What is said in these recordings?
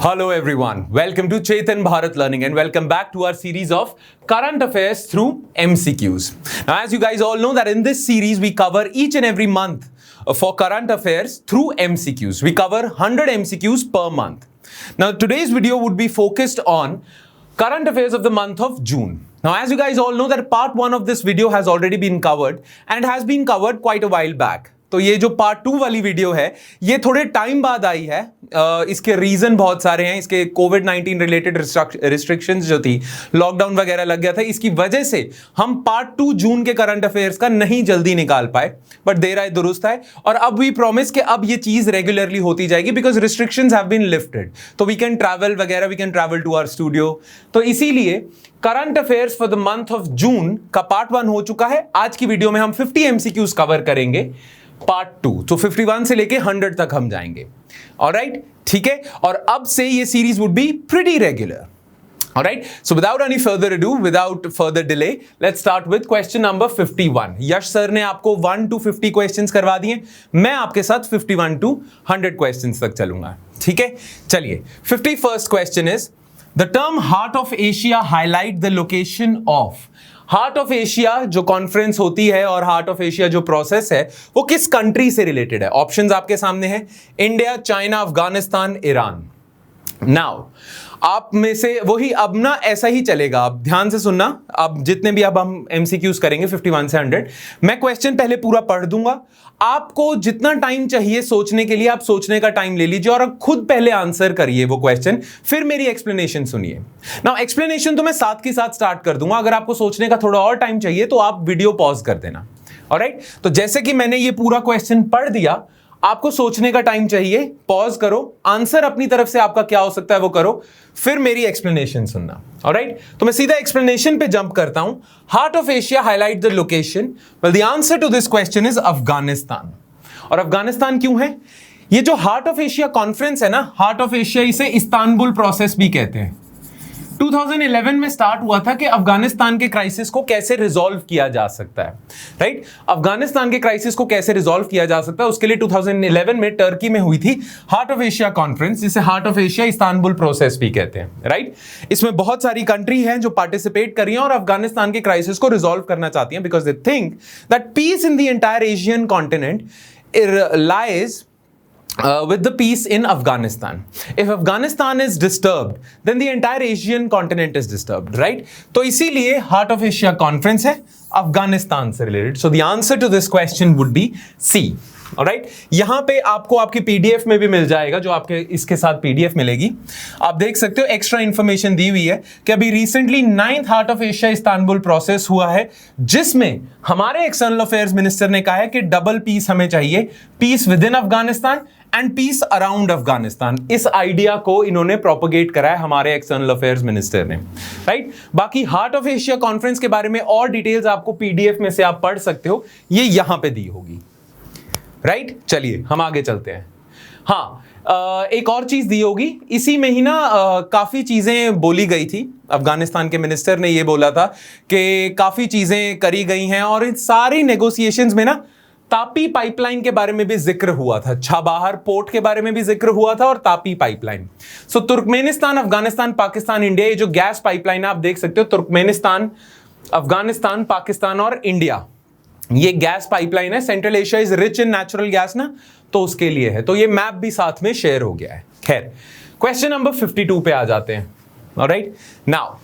Hello everyone, welcome to Chetan Bharat Learning and welcome back to our series of current affairs through MCQs. Now as you guys all know that in this series we cover each and every month for current affairs through MCQs. We cover 100 MCQs per month. Now today's video would be focused on current affairs of the month of June. Now as you guys all know that part 1 of this video has already been covered and it has been covered quite a while back. तो ये जो part 2 वाली video है ये थोड़े time बाद आई है। इसके रीजन बहुत सारे हैं। इसके कोविड-19 रिलेटेड रिस्ट्रिक्शंस जो थी, लॉकडाउन वगैरह लग गया था, इसकी वजह से हम पार्ट 2 जून के करंट अफेयर्स का नहीं जल्दी निकाल पाए, बट देर आए दुरुस्त है। और अब वी प्रॉमिस कि अब ये चीज रेगुलरली होती जाएगी because restrictions have been lifted, तो वी कैन ट्रैवल वगैरह, we can travel to our studio. तो इसीलिए current affairs for the month of June का पार्ट 1 हो चुका है। आज की वीडियो में हम 50 MCQs कवर करेंगे पार्ट 2, तो 51 से लेके 100 तक हम जाएंगे। ऑलराइट, ठीक है। और अब से ये series would be pretty regular. Alright, so without any further ado, without further delay, let's start with question number 51। Yash sir ने आपको 1 to 50 क्वेश्चंस करवा दिए, मैं आपके साथ 51 to 100 क्वेश्चंस तक चलूंगा। ठीक है, चलिए। 51st question is the term heart of Asia highlight the location of. Heart of Asia जो कॉन्फ्रेंस होती है और हार्ट ऑफ एशिया जो प्रोसेस है वो किस कंट्री से रिलेटेड है? ऑप्शंस आपके सामने हैं, India, China, Afghanistan, Iran. Now आप में से वही, अब ना ऐसा ही चलेगा, आप ध्यान से सुनना। अब जितने भी अब हम MCQs करेंगे 51 से 100, मैं क्वेश्चन पहले पूरा पढ़ दूंगा। आपको जितना टाइम चाहिए सोचने के लिए आप सोचने का टाइम ले लीजिए और खुद पहले आंसर करिए वो क्वेश्चन, फिर मेरी एक्सप्लेनेशन सुनिए। नाउ एक्सप्लेनेशन तो मैं साथ के साथ स्टार्ट कर दूंगा, अगर आपको सोचने का थोड़ा और टाइम चाहिए तो आप वीडियो पॉज कर देना। ऑलराइट, तो जैसे कि मैंने ये पूरा क्वेश्चन पढ़ दिया, आपको सोचने का टाइम चाहिए, पॉज करो, आंसर अपनी तरफ से आपका क्या हो सकता है वो करो, फिर मेरी एक्सप्लेनेशन सुनना। ऑलराइट, तो मैं सीधा एक्सप्लेनेशन पे जंप करता हूं। Heart of Asia highlight the location. Well the answer to this question is Afghanistan. और अफगानिस्तान क्यों है? ये जो हार्ट ऑफ एशिया कॉन्फ्रेंस है ना, हार्ट ऑफ एशिया, इसे इस्तांबुल प्रोसेस भी कहते हैं। 2011 में स्टार्ट हुआ था कि अफगानिस्तान के क्राइसिस को कैसे रिजॉल्व किया जा सकता है। राइट, अफगानिस्तान के क्राइसिस को कैसे रिजॉल्व किया जा सकता है, उसके लिए 2011 में टर्की में हुई थी हार्ट ऑफ एशिया कॉन्फ्रेंस, जिसे heart of Asia Istanbul process भी कहते हैं। राइट, इसमें बहुत सारी कंट्री हैं जो पार्टिसिपेट कर रही हैं और अफगानिस्तान के क्राइसिस को रिजॉल्व करना चाहती हैं because they think that peace in the entire Asian continent lies with the peace in Afghanistan. If Afghanistan is disturbed, then the entire Asian continent is disturbed, right? तो इसीलिए Heart of Asia Conference है अफगानिस्तान से related. So the answer to this question would be C. Alright? यहां पे आपको आपकी PDF में भी मिल जाएगा, जो आपके इसके साथ PDF मिलेगी, आप देख सकते हो। एक्स्ट्रा इंफॉर्मेशन दी हुई है कि अभी recently 9th heart of Asia Istanbul process हुआ है, जिसमें हमारे एक्सटर्नल अफेयर्स मिनिस्टर ने कहा है कि डबल पीस हमें चाहिए, peace within Afghanistan and peace around Afghanistan. इस आइडिया को इन्होंने प्रोपोगेट करा है हमारे एक्सटर्नल अफेयर्स मिनिस्टर ने। राइट, बाकी हार्ट ऑफ एशिया कॉन्फ्रेंस के बारे में और डिटेल्स आपको PDF में से आप पढ़ सकते हो, ये यहां पे दी होगी। राइट, चलिए हम आगे चलते हैं। हाँ, एक और चीज दी होगी इसी में ही ना, काफी चीजें बोली गई थी। अफगानिस्तान के मिनिस्टर ने ये बोला था कि काफी चीजें करी गई हैं और इन सारी नेगोशिएशंस में ना तापी पाइपलाइन के बारे में भी जिक्र हुआ था, छाबाहर पोर्ट के बारे में भी जिक्र हुआ था और तापी पाइपलाइन। सो तुर्कमेनिस्तान, अफगानिस्तान, पाकिस्तान, इंडिया, ये जो गैस पाइपलाइन आप देख सकते हो, तुर्कमेनिस्तान, अफगानिस्तान, पाकिस्तान और इंडिया, ये गैस पाइपलाइन है। Central Asia is rich in natural gas ना, तो उसके लिए है। तो ये मैप भी साथ में शेयर हो गया है। खैर, क्वेश्चन नंबर 52 पे आ जाते हैं। Alright, now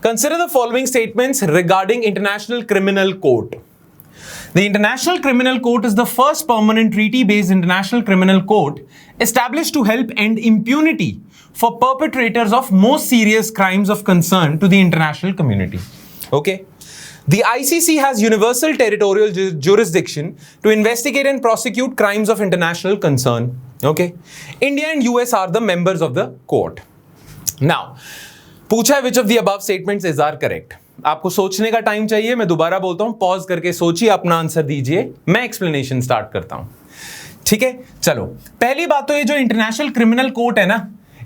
consider the following statements regarding international criminal court. The International Criminal Court is the first permanent treaty-based international criminal court established to help end impunity for perpetrators of most serious crimes of concern to the international community. Okay? The ICC has universal territorial jurisdiction to investigate and prosecute crimes of international concern. Okay? India and US are the members of the court. Now, पूछा है which of the above statements is are correct. आपको सोचने का time चाहिए, मैं दोबारा बोलता हूं, पॉज करके सोचिए, अपना आंसर दीजिए, मैं एक्सप्लेनेशन स्टार्ट करता हूं। ठीक है, चलो। पहली बात तो ये जो इंटरनेशनल क्रिमिनल कोर्ट है ना,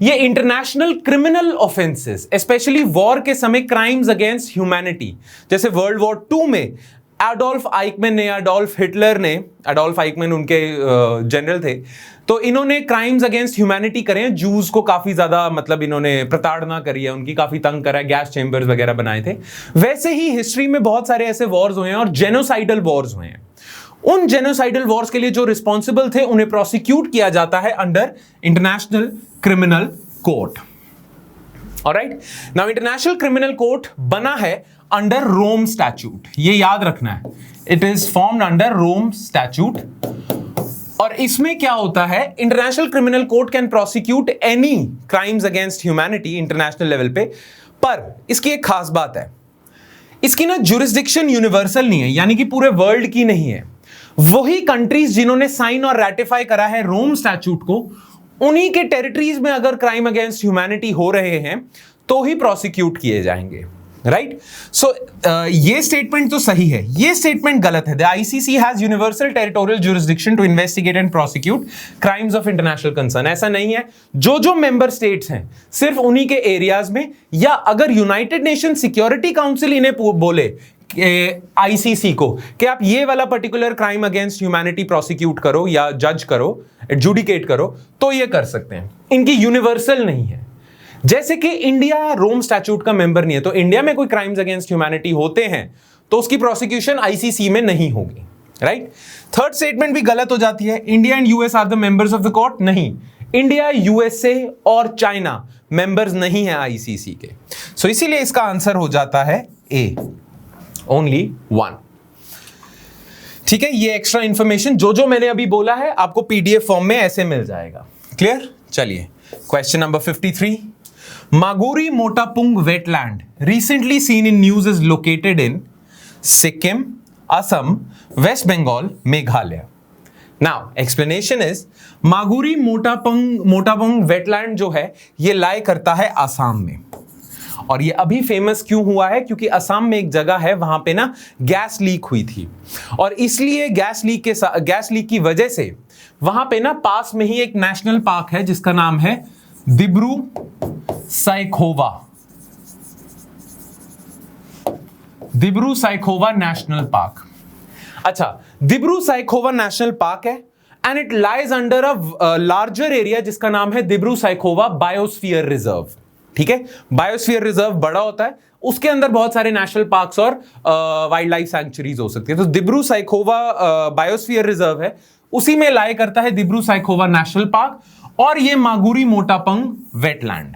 ये international criminal offences, specially war के समय क्राइम्स अगेंस्ट ह्यूमैनिटी, जैसे वर्ल्ड वॉर 2 में एडोल्फ आइकमैन ने, एडोल्फ हिटलर ने, एडोल्फ आइकमैन उनके जनरल थे, तो इन्होंने क्राइम्स अगेंस्ट ह्यूमैनिटी करे हैं, जूस को काफी ज्यादा मतलब इन्होंने प्रताड़ना करी है, उनकी काफी तंग करा है, गैस चेंबर्स वगैरह बनाए थे। वैसे ही हिस्ट्री में बहुत सारे ऐसे वॉर्स हुए हैं और जेनोसाइडल वॉर्स हुए हैं। उन जेनोसाइडल वॉर्स के लिए जो रिस्पॉन्सिबल थे उन्हें प्रोसिक्यूट किया जाता है under international criminal court. Alright, now international criminal court बना है अंडर रोम स्टैट्यूट, ये याद रखना है, it is formed under Rome statute. और इसमें क्या होता है, international criminal court can prosecute any crimes against humanity international level पे, पर इसकी एक खास बात है, इसकी ना जुरिस्डिक्शन यूनिवर्सल नहीं है, यानी कि पूरे वर्ल्ड की नहीं है। वही कंट्रीज जिन्होंने साइन और रैटिफाई करा है रोम स्टैट्यूट को, उन्हीं के टेरिटरीज में अगर क्राइम अगेंस्ट ह्यूमैनिटी हो रहे हैं तो ही प्रोसिक्यूट किए जाएंगे। राइट, सो ये स्टेटमेंट तो सही है, ये स्टेटमेंट गलत है। The ICC has universal territorial jurisdiction to investigate and prosecute crimes of international concern. ऐसा नहीं है, जो मेंबर स्टेट्स हैं सिर्फ उन्हीं के एरियाज में, या अगर यूनाइटेड नेशन सिक्योरिटी काउंसिल इन्हें बोले आईसीसी को कि आप ये वाला particular crime against humanity prosecute करो या जज करो, एडजुडिकेट करो, तो ये कर सकते हैं। इनकी यूनिवर्सल नहीं है। जैसे कि इंडिया रोम स्टैट्यूट का मेंबर नहीं है, तो इंडिया में कोई क्राइम्स अगेंस्ट ह्यूमैनिटी होते हैं तो उसकी प्रोसिक्यूशन आईसीसी में नहीं होगी। राइट, थर्ड स्टेटमेंट भी गलत हो जाती है, India and US are the members of the court. नहीं, इंडिया, यूएसए और चाइना मेंबर्स नहीं है आईसीसी के। सो इसीलिए इसका आंसर हो जाता है ए, ओनली वन। ठीक है, ये एक्स्ट्रा इंफॉर्मेशन जो मैंने अभी बोला है आपको पीडीएफ फॉर्म में ऐसे मिल जाएगा। क्लियर? चलिए, question number 53, Maguri Motapung wetland recently seen in news is located in Sikkim, Assam, West Bengal, Meghalaya. Now explanation is Maguri Motapung wetland जो है ये लाई करता है असम में, और ये अभी फेमस क्यों हुआ है, क्योंकि असम में एक जगह है वहां पे ना गैस लीक हुई थी, और इसलिए गैस लीक की वजह से वहां पे ना पास में ही एक नेशनल पार्क है जिसका नाम है दिब्रू साइखोवा नेशनल पार्क। अच्छा, दिब्रू साइखोवा नेशनल पार्क है and it lies under a larger area जिसका नाम है दिब्रू साइखोवा बायोस्फीयर रिजर्व। ठीक है, बायोस्फीयर रिजर्व बड़ा होता है, उसके अंदर बहुत सारे नेशनल पार्क्स और वाइल्ड लाइफ सैंक्चुरीज हो सकती है। तो दिब्रू साइखोवा बायोस्फीयर रिजर्व है, उसी में लाई करता है दिब्रू साइखोवा नेशनल पार्क और ये मागुरी मोटापुंग वेटलैंड।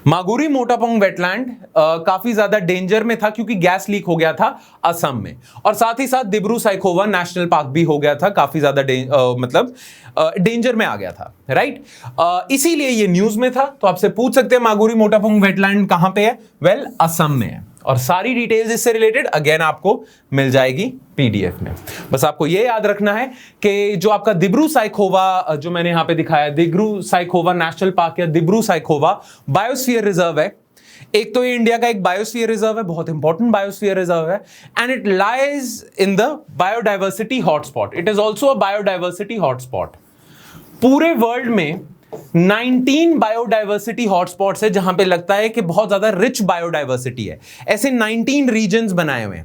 मागुरी मोटापुंग वेटलैंड काफी ज्यादा डेंजर में था क्योंकि गैस लीक हो गया था असम में, और साथ ही साथ दिब्रू साइखोवा नेशनल पार्क भी हो गया था, काफी ज्यादा मतलब डेंजर में आ गया था। राइट, इसीलिए ये न्यूज में था। तो आपसे पूछ सकते हैं मागुरी मोटापुंग वेटलैंड कहां पे है? वेल, असम में है, और सारी डिटेल्स इससे रिलेटेड अगेन आपको मिल जाएगी पीडीएफ में। बस आपको ये याद रखना है कि जो आपका दिब्रू साइखोवा जो मैंने यहां पे दिखाया है, दिब्रू साइखोवा नेशनल पार्क या दिब्रू साइखोवा बायोस्फीयर रिजर्व है, एक तो ये इंडिया का एक बायोस्फीयर रिजर्व है, बहुत इंपॉर्टेंट बायोस्फीयर रिजर्व है, and it lies in the biodiversity hotspot. It is also a biodiversity hotspot. पूरे वर्ल्ड में 19 बायोडाइवर्सिटी हॉटस्पॉट्स है जहां पे लगता है कि बहुत ज्यादा रिच बायोडाइवर्सिटी है। ऐसे 19 रीजन्स बनाए हुए हैं,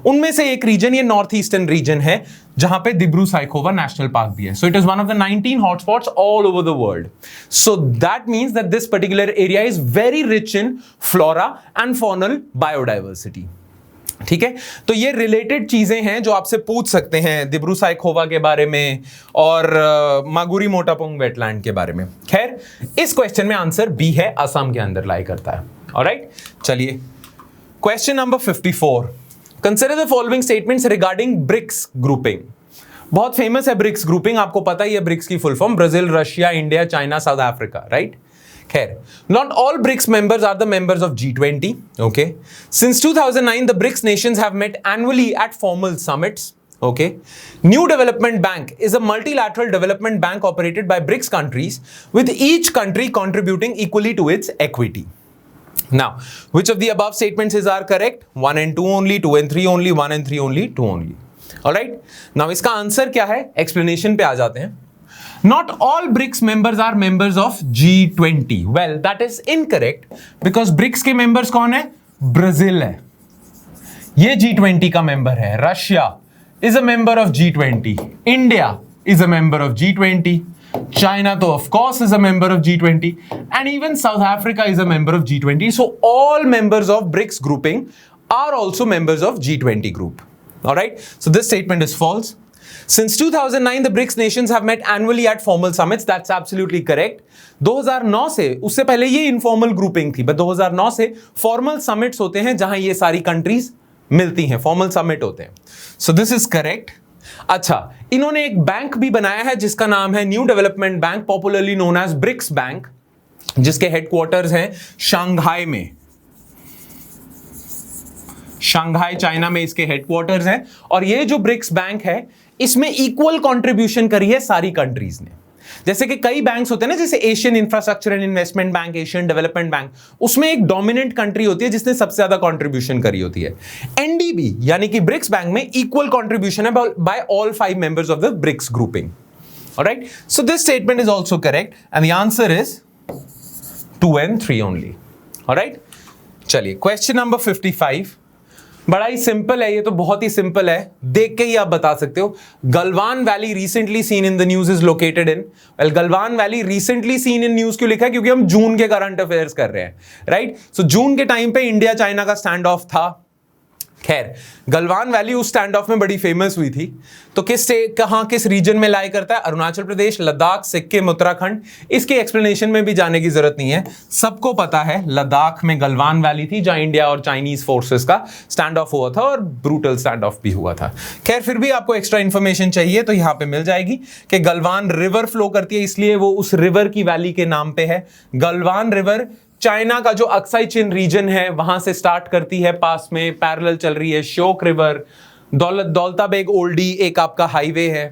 उनमें से एक रीजन ये नॉर्थ ईस्टर्न रीजन है जहां पे दिब्रू साइखोवा नेशनल पार्क भी है। So it is one of the 19 hotspots all over the world. So that means that this particular area is very rich in flora and faunal biodiversity. ठीक है, तो ये related चीजें हैं जो आपसे पूछ सकते हैं दिब्रू साइखोवा के बारे में और मागुरी मोटापुंग वेटलैंड के बारे में। खैर, इस क्वेश्चन में आंसर बी है, असम के अंदर लाई करता है। ऑलराइट, चलिए question number 54, consider the following statements regarding BRICS grouping. बहुत फेमस है ब्रिक्स ग्रुपिंग, आपको पता ही है ब्रिक्स की full form, Brazil, Russia, India, China, South Africa. Right, खैर, not all BRICS members are the members of G20. Okay, since 2009 the BRICS nations have met annually at formal summits. Okay, New Development Bank is a multilateral development bank operated by BRICS countries, with each country contributing equally to its equity. Now, which of the above statements are correct? 1 and 2 only, 2 and 3 only, 1 and 3 only, 2 only. All right, now इसका answer क्या है? Explanation पे आ जाते हैं। Not all BRICS members are members of G20. Well, that is incorrect because BRICS के members कौन है? Brazil है। ये G20 का मेंबर है। Russia is a member of G20, India is a member of G20, China तो of course is a member of G20, and even South Africa is a member of G20. So all members of BRICS grouping are also members of G20 group. All right. So this statement is false. Since 2009, the BRICS nations have met annually at formal summits. That's absolutely correct. 2009 से, उससे पहले ये informal grouping थी, but 2009 से formal summits होते हैं जहां ये सारी countries मिलती हैं, formal summit होते हैं. So this is correct. अच्छा, इन्होंने एक बैंक भी बनाया है जिसका नाम है new development bank, popularly known as BRICS bank, जिसके हेडक्वार्टर्स हैं शंघाई में। शंघाई चाइना में इसके हेडक्वार्टर्स हैं। और ये जो ब्रिक्स बैंक है इसमें इक्वल कंट्रीब्यूशन करी है सारी कंट्रीज ने। जैसे कि कई बैंक्स होते हैं ना, जैसे Asian infrastructure and investment bank, Asian development bank, उसमें एक डोमिनेंट कंट्री होती है जिसने सबसे ज्यादा कंट्रीब्यूशन करी होती है। एनडीबी यानी कि ब्रिक्स बैंक में इक्वल कंट्रीब्यूशन है by all 5 members of the BRICS grouping. Alright, so this statement is also correct and the answer is 2 and 3 only. Alright, चलिए क्वेश्चन नंबर 55, बड़ा ही सिंपल है, ये तो बहुत ही सिंपल है, देख के ही आप बता सकते हो। Galwan valley recently seen in the news is located in, well Galwan valley recently seen in news क्यों लिखा है? क्योंकि हम जून के करंट अफेयर्स कर रहे हैं, राइट? सो जून के टाइम पे इंडिया चाइना का स्टैंड ऑफ था। खैर, गलवान वैली उस स्टैंड ऑफ में बड़ी फेमस हुई थी। तो किस रीजन में लाई करता है? अरुणाचल प्रदेश, लद्दाख, सिक्किम, उत्तराखंड। इसके एक्सप्लेनेशन में भी जाने की जरूरत नहीं है, सबको पता है लद्दाख में गलवान वैली थी जहां इंडिया और चाइनीज फोर्सेस का स्टैंड ऑफ हुआ था और ब्रूटल स्टैंड ऑफ भी हुआ था। खैर, फिर भी आपको एक्स्ट्रा इंफॉर्मेशन चाहिए तो यहां पे मिल जाएगी कि गलवान रिवर फ्लो करती है, इसलिए वो उस रिवर की वैली के नाम पे है। गलवान रिवर चाइना का जो अक्साई चिन रीजन है वहां से स्टार्ट करती है, पास में पैरेलल चल रही है श्योक रिवर, दौलता बेग ओल्डी एक आपका हाईवे है,